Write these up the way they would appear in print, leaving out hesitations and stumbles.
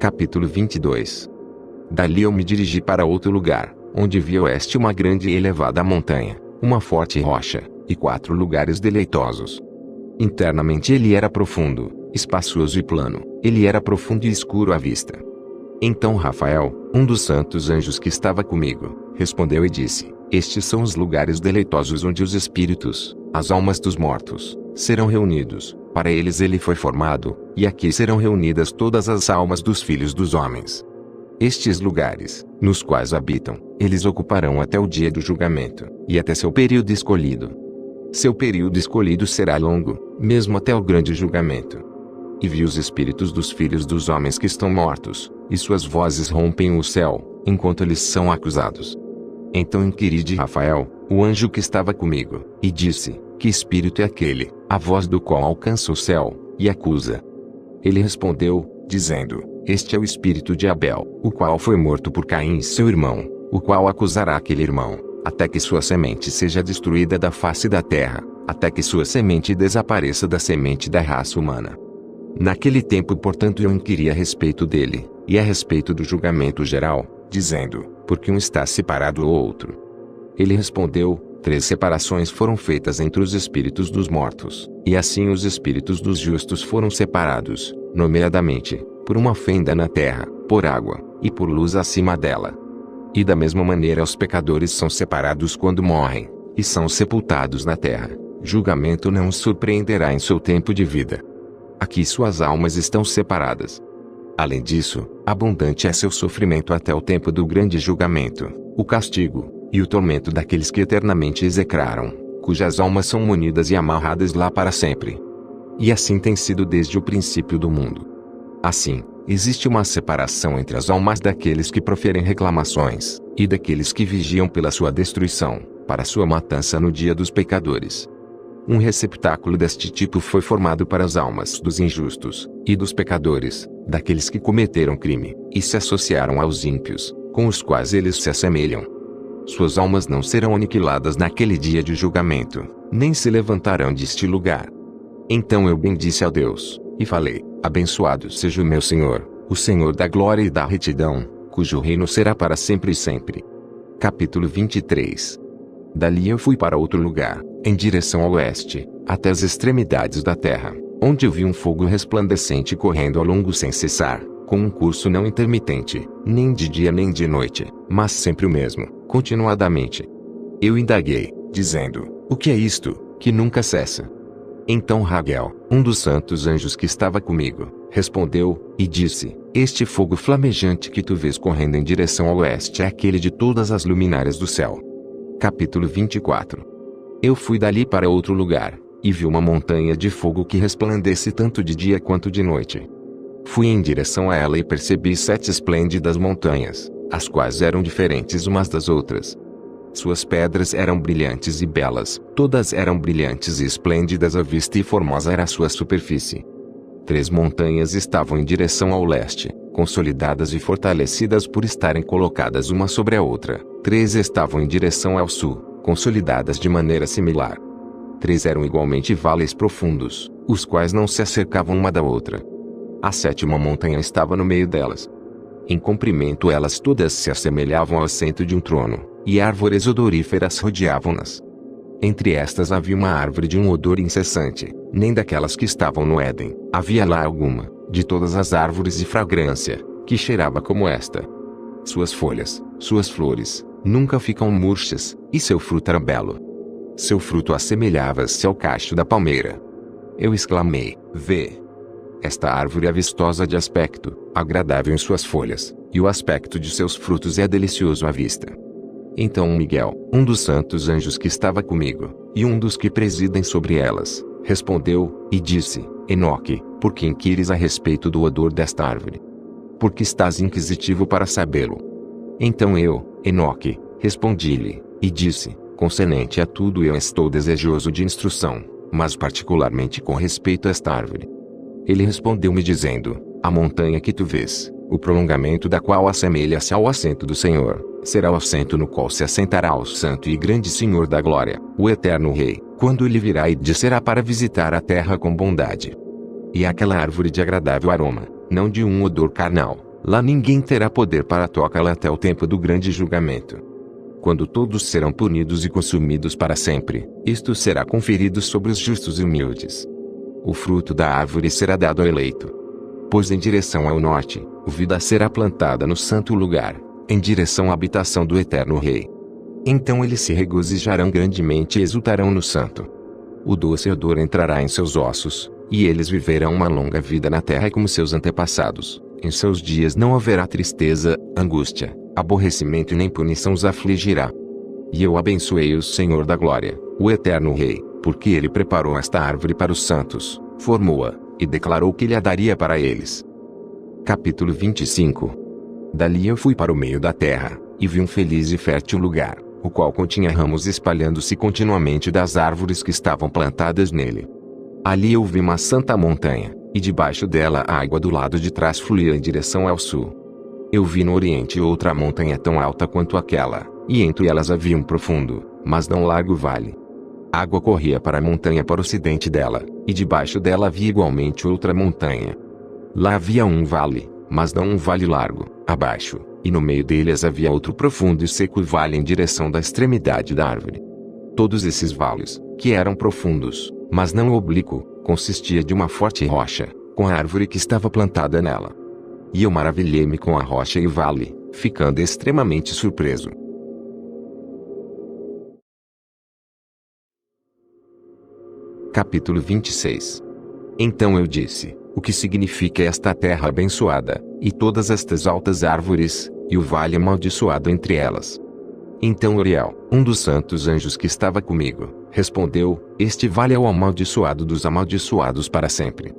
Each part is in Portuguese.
Capítulo 22. Dali eu me dirigi para outro lugar, onde vi a oeste uma grande e elevada montanha, uma forte rocha, e 4 lugares deleitosos. Internamente ele era profundo, espaçoso e plano, ele era profundo e escuro à vista. Então Rafael, um dos santos anjos que estava comigo, respondeu e disse: estes são os lugares deleitosos onde os espíritos, as almas dos mortos, serão reunidos. Para eles ele foi formado, e aqui serão reunidas todas as almas dos filhos dos homens. Estes lugares, nos quais habitam, eles ocuparão até o dia do julgamento, e até seu período escolhido. Seu período escolhido será longo, mesmo até o grande julgamento. E vi os espíritos dos filhos dos homens que estão mortos, e suas vozes rompem o céu, enquanto eles são acusados. Então inquiri de Rafael, o anjo que estava comigo, e disse: que espírito é aquele, a voz do qual alcança o céu, e acusa? Ele respondeu, dizendo: este é o espírito de Abel, o qual foi morto por Caim seu irmão, o qual acusará aquele irmão, até que sua semente seja destruída da face da terra, até que sua semente desapareça da semente da raça humana. Naquele tempo, portanto, eu inquiri a respeito dele, e a respeito do julgamento geral, dizendo: por que um está separado do outro? Ele respondeu: 3 separações foram feitas entre os espíritos dos mortos, e assim os espíritos dos justos foram separados, nomeadamente, por uma fenda na terra, por água, e por luz acima dela. E da mesma maneira os pecadores são separados quando morrem, e são sepultados na terra. Julgamento não os surpreenderá em seu tempo de vida. Aqui suas almas estão separadas. Além disso, abundante é seu sofrimento até o tempo do grande julgamento, o castigo, e o tormento daqueles que eternamente execraram, cujas almas são munidas e amarradas lá para sempre. E assim tem sido desde o princípio do mundo. Assim, existe uma separação entre as almas daqueles que proferem reclamações, e daqueles que vigiam pela sua destruição, para sua matança no dia dos pecadores. Um receptáculo deste tipo foi formado para as almas dos injustos, e dos pecadores, daqueles que cometeram crime, e se associaram aos ímpios, com os quais eles se assemelham. Suas almas não serão aniquiladas naquele dia de julgamento, nem se levantarão deste lugar. Então eu bendisse a Deus, e falei: abençoado seja o meu Senhor, o Senhor da glória e da retidão, cujo reino será para sempre e sempre. Capítulo 23. Dali eu fui para outro lugar, em direção ao oeste, até as extremidades da terra, onde eu vi um fogo resplandecente correndo ao longo sem cessar, com um curso não intermitente, nem de dia nem de noite, mas sempre o mesmo, continuadamente. Eu indaguei, dizendo: o que é isto, que nunca cessa? Então Raguel, um dos santos anjos que estava comigo, respondeu, e disse: este fogo flamejante que tu vês correndo em direção ao oeste é aquele de todas as luminárias do céu. Capítulo 24. Eu fui dali para outro lugar, e vi uma montanha de fogo que resplandece tanto de dia quanto de noite. Fui em direção a ela e percebi 7 esplêndidas montanhas, as quais eram diferentes umas das outras. Suas pedras eram brilhantes e belas, todas eram brilhantes e esplêndidas à vista, e formosa era a sua superfície. 3 montanhas estavam em direção ao leste, consolidadas e fortalecidas por estarem colocadas uma sobre a outra. 3 estavam em direção ao sul, consolidadas de maneira similar. 3 eram igualmente vales profundos, os quais não se acercavam uma da outra. A 7ª montanha estava no meio delas. Em comprimento elas todas se assemelhavam ao assento de um trono, e árvores odoríferas rodeavam-nas. Entre estas havia uma árvore de um odor incessante, nem daquelas que estavam no Éden havia lá alguma, de todas as árvores de fragrância, que cheirava como esta. Suas folhas, suas flores, nunca ficam murchas, e seu fruto era belo. Seu fruto assemelhava-se ao cacho da palmeira. Eu exclamei: vê! Esta árvore é vistosa de aspecto, agradável em suas folhas, e o aspecto de seus frutos é delicioso à vista. Então Miguel, um dos santos anjos que estava comigo, e um dos que presidem sobre elas, respondeu, e disse: Enoque, por que inquires a respeito do odor desta árvore? Porque estás inquisitivo para sabê-lo. Então eu, Enoque, respondi-lhe, e disse: concernente a tudo eu estou desejoso de instrução, mas particularmente com respeito a esta árvore. Ele respondeu-me dizendo: a montanha que tu vês, o prolongamento da qual assemelha-se ao assento do Senhor, será o assento no qual se assentará o santo e grande Senhor da glória, o eterno Rei, quando ele virá e descerá para visitar a terra com bondade. E aquela árvore de agradável aroma, não de um odor carnal, Lá ninguém terá poder para tocá-la até o tempo do grande julgamento. Quando todos serão punidos e consumidos para sempre, isto será conferido sobre os justos e humildes. O fruto da árvore será dado ao eleito. Pois em direção ao norte, vida será plantada no santo lugar, em direção à habitação do eterno Rei. Então eles se regozijarão grandemente e exultarão no santo. O doce odor entrará em seus ossos, e eles viverão uma longa vida na terra como seus antepassados. Em seus dias não haverá tristeza, angústia, aborrecimento e nem punição os afligirá. E eu abençoei o Senhor da Glória, o eterno Rei, porque ele preparou esta árvore para os santos, formou-a, e declarou que lhe a daria para eles. Capítulo 25. Dali eu fui para o meio da terra, e vi um feliz e fértil lugar, o qual continha ramos espalhando-se continuamente das árvores que estavam plantadas nele. Ali eu vi uma santa montanha, e debaixo dela a água do lado de trás fluía em direção ao sul. Eu vi no oriente outra montanha tão alta quanto aquela, e entre elas havia um profundo, mas não largo vale. A água corria para a montanha para o ocidente dela, e debaixo dela havia igualmente outra montanha. Lá havia um vale, mas não um vale largo, abaixo, e no meio deles havia outro profundo e seco vale em direção da extremidade da árvore. Todos esses vales, que eram profundos, mas não oblíquo, consistia de uma forte rocha, com a árvore que estava plantada nela. E eu maravilhei-me com a rocha e o vale, ficando extremamente surpreso. Capítulo 26. Então eu disse: o que significa esta terra abençoada, e todas estas altas árvores, e o vale amaldiçoado entre elas? Então Uriel, um dos santos anjos que estava comigo, respondeu: este vale é o amaldiçoado dos amaldiçoados para sempre.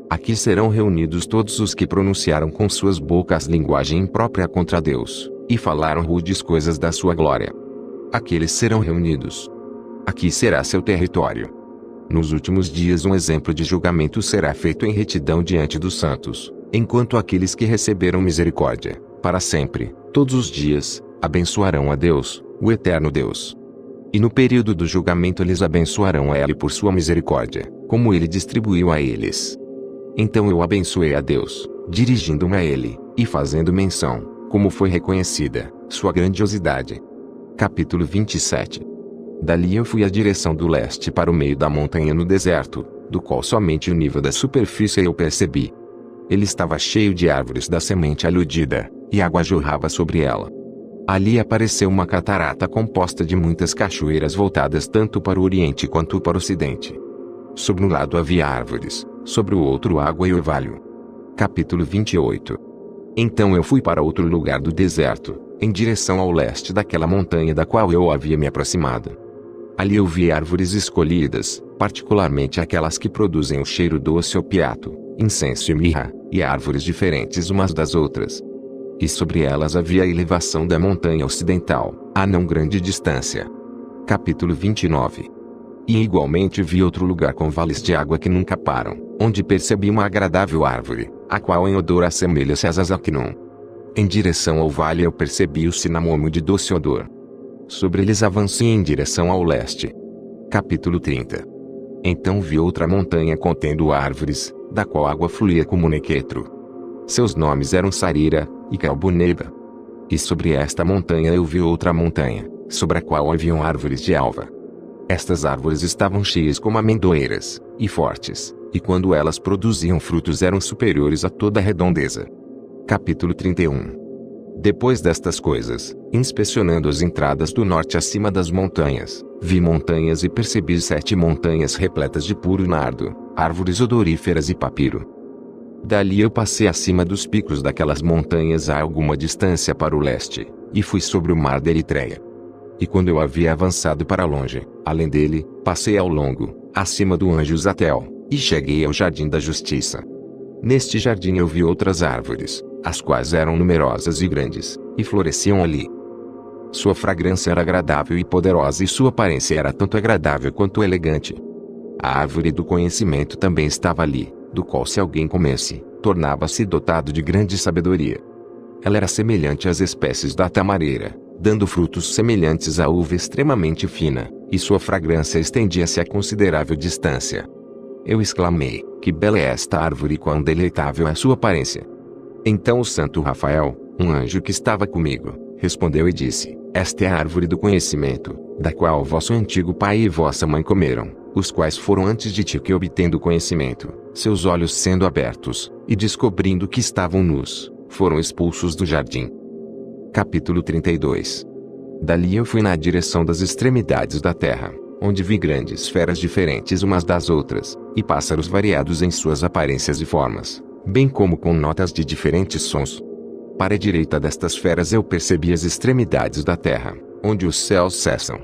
Aqui serão reunidos todos os que pronunciaram com suas bocas linguagem imprópria contra Deus, e falaram rudes coisas da sua glória. Aqueles serão reunidos. Aqui será seu território. Nos últimos dias um exemplo de julgamento será feito em retidão diante dos santos, enquanto aqueles que receberam misericórdia, para sempre, todos os dias, abençoarão a Deus, o eterno Deus. E no período do julgamento eles abençoarão a Ele por sua misericórdia, como Ele distribuiu a eles. Então eu abençoei a Deus, dirigindo-me a Ele, e fazendo menção, como foi reconhecida, sua grandiosidade. Capítulo 27. Dali eu fui à direção do leste para o meio da montanha no deserto, do qual somente o nível da superfície eu percebi. Ele estava cheio de árvores da semente aludida, e água jorrava sobre ela. Ali apareceu uma catarata composta de muitas cachoeiras voltadas tanto para o oriente quanto para o ocidente. Sobre um lado havia árvores, sobre o outro água e orvalho. Capítulo 28. Então eu fui para outro lugar do deserto, em direção ao leste daquela montanha da qual eu havia me aproximado. Ali eu vi árvores escolhidas, particularmente aquelas que produzem o cheiro doce opiato, incenso e mirra, e árvores diferentes umas das outras. E sobre elas havia a elevação da montanha ocidental, a não grande distância. Capítulo 29. E igualmente vi outro lugar com vales de água que nunca param, onde percebi uma agradável árvore, a qual em odor assemelha-se às azacnum. Em direção ao vale eu percebi o cinamomo de doce odor. Sobre eles avancei em direção ao leste. Capítulo 30. Então vi outra montanha contendo árvores, da qual água fluía como nequetro. Seus nomes eram Sarira e Calbuneba. E sobre esta montanha eu vi outra montanha, sobre a qual haviam árvores de alva. Estas árvores estavam cheias como amendoeiras, e fortes, e quando elas produziam frutos eram superiores a toda a redondeza. Capítulo 31. Depois destas coisas, inspecionando as entradas do norte acima das montanhas, vi montanhas e percebi 7 montanhas repletas de puro nardo, árvores odoríferas e papiro. Dali eu passei acima dos picos daquelas montanhas a alguma distância para o leste, e fui sobre o mar da Eritreia. E quando eu havia avançado para longe, além dele, passei ao longo, acima do anjo Zatel, e cheguei ao jardim da justiça. Neste jardim eu vi outras árvores, as quais eram numerosas e grandes, e floresciam ali. Sua fragrância era agradável e poderosa e sua aparência era tanto agradável quanto elegante. A árvore do conhecimento também estava ali, do qual se alguém comesse, tornava-se dotado de grande sabedoria. Ela era semelhante às espécies da tamareira, dando frutos semelhantes à uva extremamente fina, e sua fragrância estendia-se a considerável distância. Eu exclamei: que bela é esta árvore e quão deleitável é sua aparência! Então o santo Rafael, um anjo que estava comigo, respondeu e disse: Esta é a árvore do conhecimento, da qual vosso antigo pai e vossa mãe comeram, os quais foram antes de ti que obtendo conhecimento, seus olhos sendo abertos, e descobrindo que estavam nus, foram expulsos do jardim. Capítulo 32. Dali eu fui na direção das extremidades da terra, onde vi grandes feras diferentes umas das outras, e pássaros variados em suas aparências e formas, bem como com notas de diferentes sons. Para a direita destas feras eu percebi as extremidades da terra, onde os céus cessam.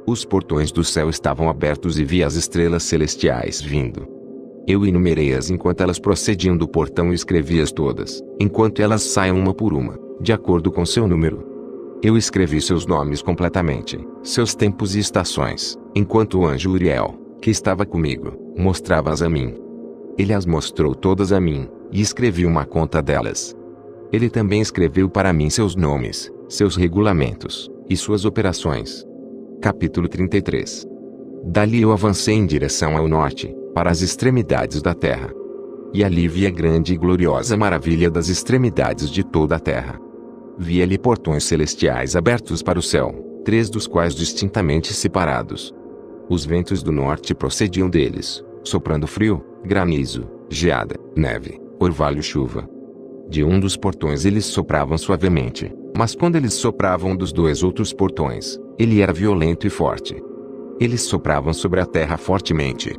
Os portões do céu estavam abertos e vi as estrelas celestiais vindo. Eu enumerei-as enquanto elas procediam do portão e escrevi-as todas, enquanto elas saiam uma por uma, de acordo com seu número. Eu escrevi seus nomes completamente, seus tempos e estações, enquanto o anjo Uriel, que estava comigo, mostrava-as a mim. Ele as mostrou todas a mim, e escrevi uma conta delas. Ele também escreveu para mim seus nomes, seus regulamentos, e suas operações. Capítulo 33. Dali eu avancei em direção ao norte, para as extremidades da terra. E ali vi a grande e gloriosa maravilha das extremidades de toda a terra. Vi ali portões celestiais abertos para o céu, 3 dos quais distintamente separados. Os ventos do norte procediam deles, soprando frio, granizo, geada, neve, orvalho, chuva. De um dos portões eles sopravam suavemente, mas quando eles sopravam dos 2 outros portões, ele era violento e forte. Eles sopravam sobre a terra fortemente,